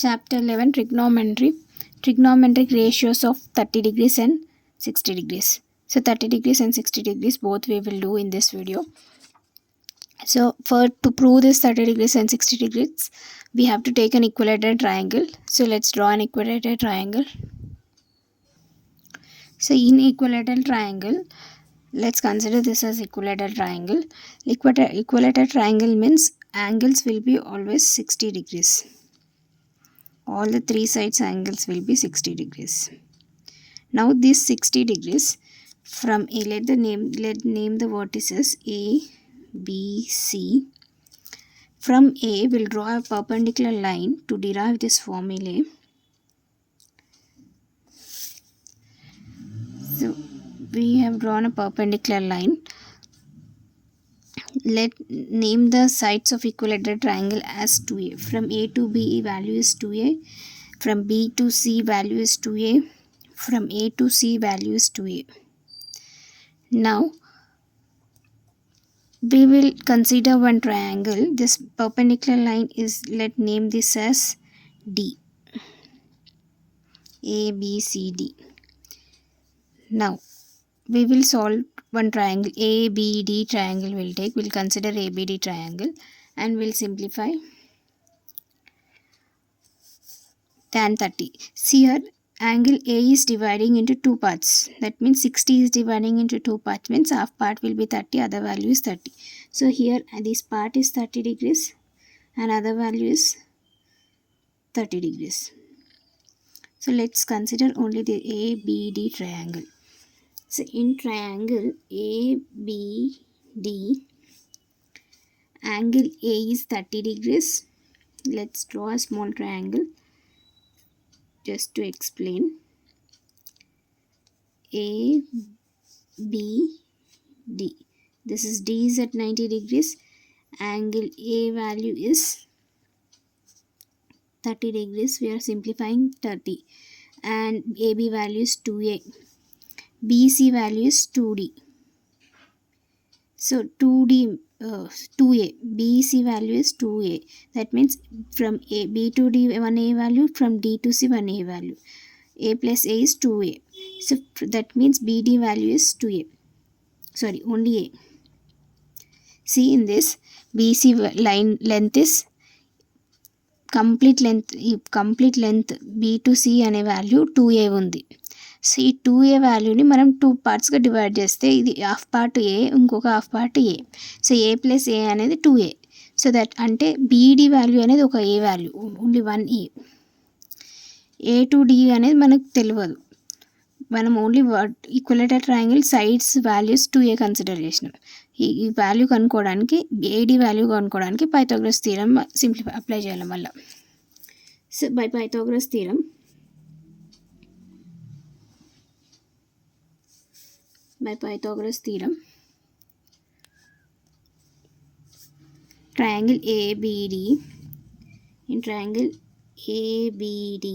Chapter 11 Trigonometric ratios of 30 degrees and 60 degrees. So 30 degrees and 60 degrees both we will do in this video. So to prove this 30 degrees and 60 degrees, we have to take an equilateral triangle. So let's draw an equilateral triangle. So in equilateral triangle, let's consider this as equilateral triangle. Equilateral triangle means angles will be always 60 degrees. All the three sides angles will be 60 degrees. Now this 60 degrees from A, let name the vertices A, B, C. From A, we'll draw a perpendicular line to derive this formula. So we have drawn a perpendicular line. Let name the sides of equilateral triangle as 2A. From A to B value is 2A. From B to C value is 2A. From A to C value is 2A. Now we will consider one triangle. This perpendicular line is, let name this as D. A, B, C, D. Now we will solve one triangle. ABD triangle we'll consider ABD triangle and we'll simplify. Tan 30. See here, angle A is dividing into two parts. That means 60 is dividing into two parts, means half part will be 30, other value is 30. So here this part is 30 degrees and other value is 30 degrees. So let's consider only the ABD triangle. So in triangle ABD, angle A is 30 degrees. Let's draw a small triangle just to explain. A, B, D. This is D is at 90 degrees. Angle A value is 30 degrees. We are simplifying 30. And AB value is 2A. BC value is 2D. So 2A. BC value is 2A. That means from B to D 1A value, from D to C 1A value. A plus A is 2A. So that means BD value is 2A. Sorry, only A. See in this, BC line length is complete length B to C అనే value 2A ఉంది. So ఈ 2A వాల్యూని మనం two పార్ట్స్గా divide చేస్తే ఇది half part A, ఇంకొక half part A. So A plus A అనేది 2A. సో దట్ అంటే బీడీ వాల్యూ అనేది ఒక A value, only 1A. A to D అనేది మనకు తెలియదు. మనం only equilateral triangle sides values 2A consider చేసినాం. ఈ వాల్యూ కనుక్కోవడానికి, ఏడి వాల్యూ కనుక్కోవడానికి పైథాగరస్ థీరం సింప్లిఫై అప్లై చేయాలి మళ్ళీ. So by Pythagoras theorem triangle ABD, in triangle ABD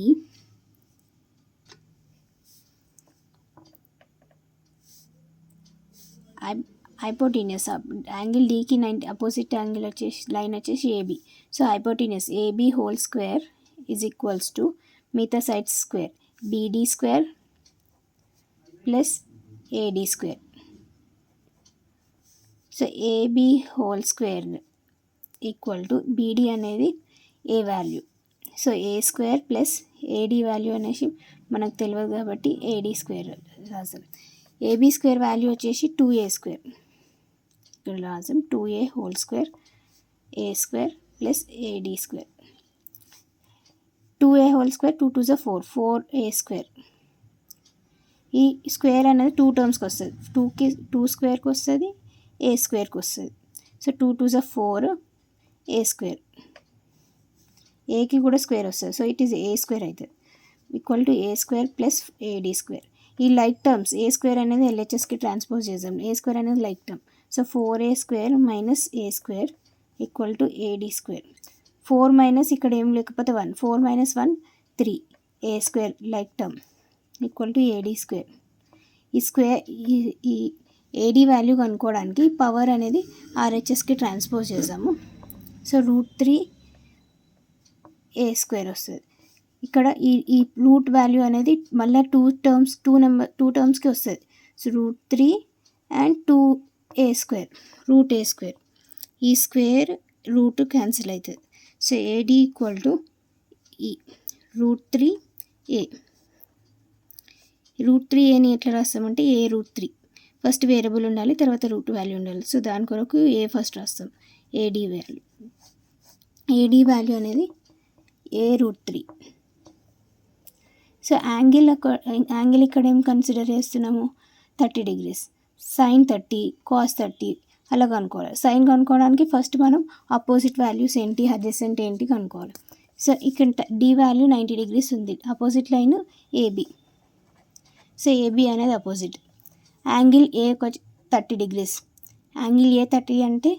hypotenuse angle D కి 90 opposite angle వచ్చేసి లైన్ వచ్చేసి AB. So hypotenuse AB whole square is equals to మిగతా sides square BD square plus AD square. So AB whole square equal to BD అనేది A value. So A square plus AD value అనేసి మనకు తెలియదు కాబట్టి AD square రాసాం. AB square value వచ్చేసి 2A square. ఇక్కడ రాసాం 2A whole square A square plus AD square. 2A whole square 2 2 4 4A square. ఈ స్క్వేర్ అనేది 2 టర్మ్స్కి వస్తుంది. 2 స్క్వేర్కి వస్తుంది, A స్క్వేర్కి వస్తుంది. So 2 2 4 A square. ఏకి కూడా స్క్వేర్ వస్తుంది. So it is A square అవుతుంది equal to A square plus AD square. ఈ లైక్ టర్మ్స్ ఏ స్క్వేర్ అనేది LHSకి ట్రాన్స్పోజ్ చేద్దాం. ఏ స్క్వేర్ అనేది like term. So 4A square minus A square equal to AD square. 4 minus ఇక్కడ ఏం లేకపోతే 1, 4 minus 1 3. A square like term equal to AD square. ఈ square ఈ AD వాల్యూ కనుక్కోవడానికి పవర్ అనేది RHSకి ట్రాన్స్పోజ్ చేద్దాము. సో √3A స్క్వేర్ వస్తుంది. ఇక్కడ ఈ రూట్ వాల్యూ అనేది మళ్ళీ టూ టర్మ్స్కి వస్తుంది. So √3 and 2a², √a². ఈ స్క్వేర్ రూట్ క్యాన్సిల్ అవుతుంది. సో AD = ఈ √3a. √3aని ఎట్లా రాస్తామంటే a√3. ఫస్ట్ వేరియబుల్ ఉండాలి, తర్వాత రూట్ వాల్యూ ఉండాలి. సో దాని కొరకు a ఫస్ట్ రాస్తాం. AD వాల్యూ అనేది a√3. సో యాంగిల్ ఇక్కడ ఏం కన్సిడర్ చేస్తున్నాము, 30 degrees. sin 30, cos 30 అలా కనుక్కోవాలి. సైన్ కనుక్కోవడానికి ఫస్ట్ మనం అపోజిట్ వాల్యూస్ ఏంటి, అడ్జసెంట్ ఏంటి కనుక్కోవాలి. సో ఇక్కడ D వాల్యూ 90 degrees ఉంది, opposite line AB. So AB అనేది opposite. Angle A 30 degrees. Angle A 30 అంటే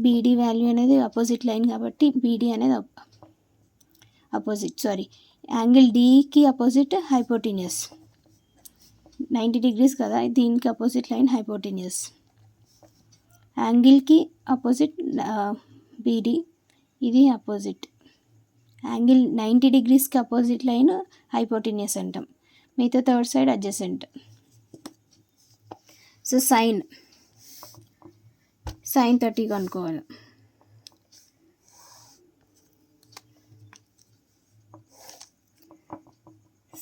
BD వాల్యూ అనేది అపోజిట్ లైన్ కాబట్టి BD అనేది అపోజిట్. యాంగిల్ Dకి అపోజిట్ హైపోటెన్యూస్. 90 degrees కదా, దీనికి అపోజిట్ లైన్ హైపోటెన్యూస్. యాంగిల్కి అపోజిట్ BD, ఇది అపోజిట్. యాంగిల్ 90 degreesకి అపోజిట్ లైన్ హైపోటెన్యూస్ అంటాం, మిగతా third side adjacent. So sin 30 కనుక్కోవాలి.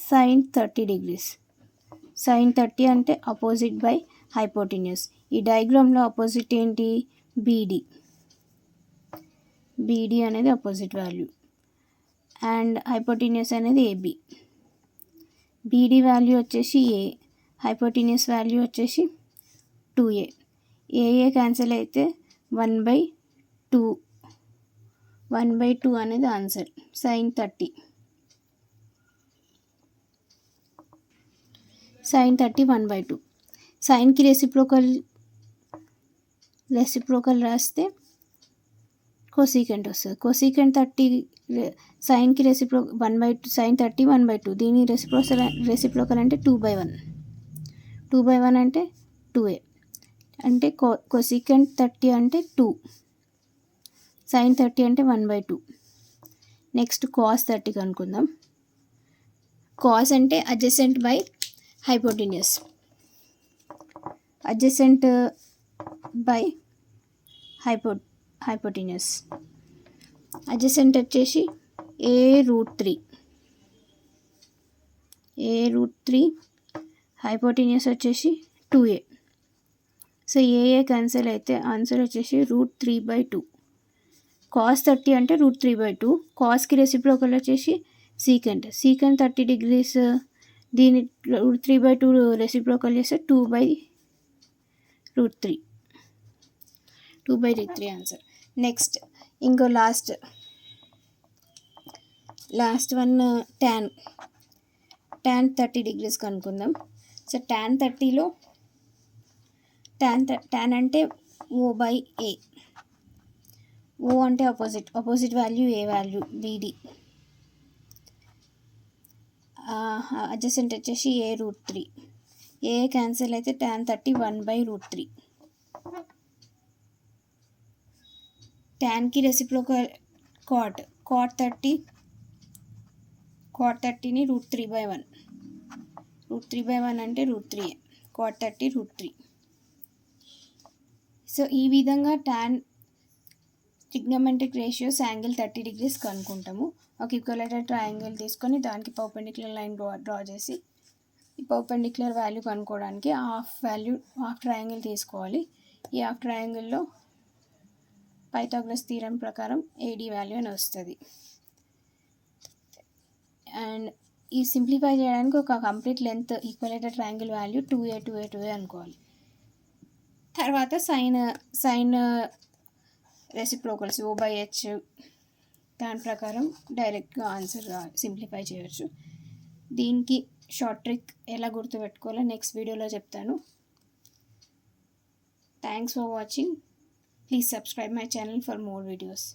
sin 30 degrees. sin 30 అంటే అపోజిట్ బై హైపోటెన్యూస్. ఈ డయాగ్రామ్లో అపోజిట్ ఏంటి, BD అనేది అపోజిట్ వాల్యూ అండ్ హైపోటెన్యూస్ అనేది AB. BD వాల్యూ వచ్చేసి A, హైపోటెన్యూస్ వాల్యూ వచ్చేసి 2a. AA క్యాన్సిల్ అయితే 1/2. 1/2 అనేది ఆన్సర్. sin 30 1/2. సైన్కి రెసిప్రోకల్ రాస్తే కొసీకెంట్ వస్తుంది. కొసీకెంట్ 30 సైన్కి రెసిప్రోకల్ 1/2, sin 30 1/2. దీని రెసిప్రోకల్ అంటే 2/1. 2/1 అంటే 2a. అంటే కొసీకెంట్ 30 అంటే 2, sin 30 అంటే 1/2. నెక్స్ట్ cos 30 కనుక్కుందాం. cos అంటే adjacent by hypotenuse. Adjacent by hypotenuse. Adjacent వచ్చేసి a√3. హైపోటెన్యూస్ వచ్చేసి 2a. సో AA క్యాన్సిల్ అయితే ఆన్సర్ వచ్చేసి √3/2. cos 30 అంటే √3/2. కాస్కి రెసిప్రోకల్ వచ్చేసి సీకెంట్. 30 degrees, దీని √3/2 రెసిప్రోకల్ చేస్తే 2/√3. 2/3 ఆన్సర్. నెక్స్ట్ ఇంకో లాస్ట్ వన్ tan 30 degrees కనుక్కుందాం. సో tan 30లో tan అంటే O/A. O అంటే opposite value A value BD. Adjacent వచ్చేసి a√3. A క్యాన్సిల్ అయితే tan 30 1/√3. ట్యాన్కి reciprocal cot 30ని √3/1. √3/1 అంటే √3a. cot 30 √3. సో ఈ విధంగా tan trigonometric ratios angle 30 degrees కనుక్కుంటాము. ఒక ఈక్విలేటరల్ ట్రయాంగిల్ తీసుకొని దానికి పర్పెండిక్యులర్ లైన్ డ్రా చేసి ఈ పర్పెండిక్యులర్ వాల్యూ కనుక్కోవడానికి హాఫ్ ట్రయాంగిల్ తీసుకోవాలి. ఈ హాఫ్ ట్రయాంగిల్లో పైథాగరస్ థీరం ప్రకారం AD వాల్యూ అని వస్తుంది. అండ్ ఈ సింప్లిఫై చేయడానికి ఒక complete length equilateral triangle value 2a అనుకోవాలి. తర్వాత సైన్ రెసిప్రోకల్స్ O/H, దాని ప్రకారం డైరెక్ట్గా ఆన్సర్ సింప్లిఫై చేయొచ్చు. దీనికి షార్ట్ ట్రిక్ ఎలా గుర్తుపెట్టుకోవాలో నెక్స్ట్ వీడియోలో చెప్తాను. Thanks for watching. Please subscribe my channel for more videos.